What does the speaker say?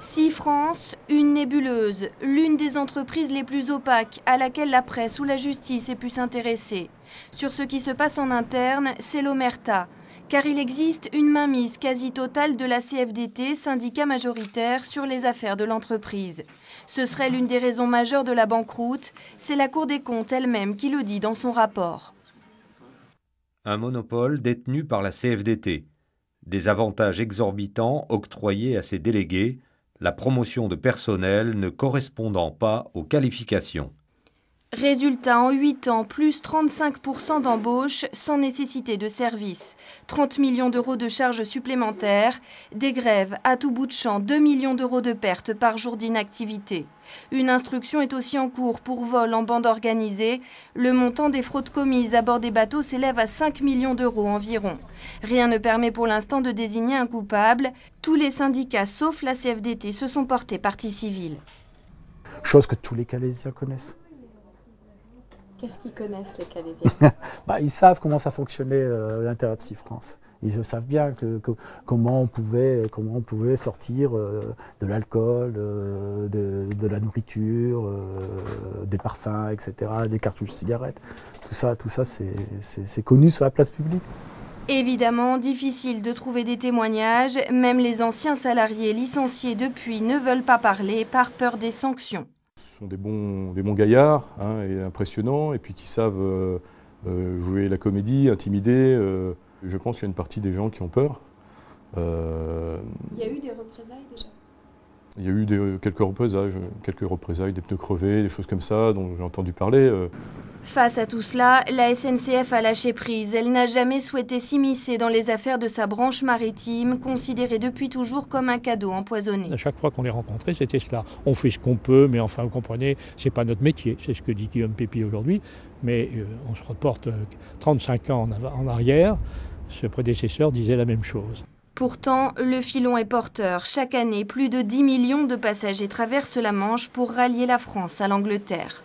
SeaFrance, une nébuleuse, l'une des entreprises les plus opaques à laquelle la presse ou la justice ait pu s'intéresser. Sur ce qui se passe en interne, c'est l'omerta, car il existe une mainmise quasi totale de la CFDT, syndicat majoritaire, sur les affaires de l'entreprise. Ce serait l'une des raisons majeures de la banqueroute, c'est la Cour des comptes elle-même qui le dit dans son rapport. Un monopole détenu par la CFDT, des avantages exorbitants octroyés à ses délégués, la promotion de personnel ne correspondant pas aux qualifications. Résultat, en 8 ans, plus 35% d'embauches sans nécessité de service, 30 millions d'euros de charges supplémentaires, des grèves à tout bout de champ, 2 millions d'euros de pertes par jour d'inactivité. Une instruction est aussi en cours pour vol en bande organisée. Le montant des fraudes commises à bord des bateaux s'élève à 5 millions d'euros environ. Rien ne permet pour l'instant de désigner un coupable. Tous les syndicats, sauf la CFDT, se sont portés partie civile. Chose que tous les Calaisiens connaissent. Qu'est-ce qu'ils connaissent, les Calaisiens? Ils savent comment ça fonctionnait à l'intérieur de SeaFrance. Ils savent bien comment on pouvait sortir de l'alcool, de la nourriture, des parfums, etc., des cartouches cigarettes. Tout ça c'est connu sur la place publique. Évidemment, difficile de trouver des témoignages. Même les anciens salariés licenciés depuis ne veulent pas parler par peur des sanctions. Ce sont des bons gaillards, et impressionnants, et puis qui savent jouer la comédie, intimider. Je pense qu'il y a une partie des gens qui ont peur. Il y a eu des représailles déjà? Il y a eu quelques représailles, des pneus crevés, des choses comme ça dont j'ai entendu parler. Face à tout cela, la SNCF a lâché prise. Elle n'a jamais souhaité s'immiscer dans les affaires de sa branche maritime, considérée depuis toujours comme un cadeau empoisonné. À chaque fois qu'on les rencontrait, c'était cela. On fait ce qu'on peut, mais enfin, vous comprenez, c'est pas notre métier. C'est ce que dit Guillaume Pépi aujourd'hui. Mais on se reporte 35 ans en arrière. Ce prédécesseur disait la même chose. Pourtant, le filon est porteur. Chaque année, plus de 10 millions de passagers traversent la Manche pour rallier la France à l'Angleterre.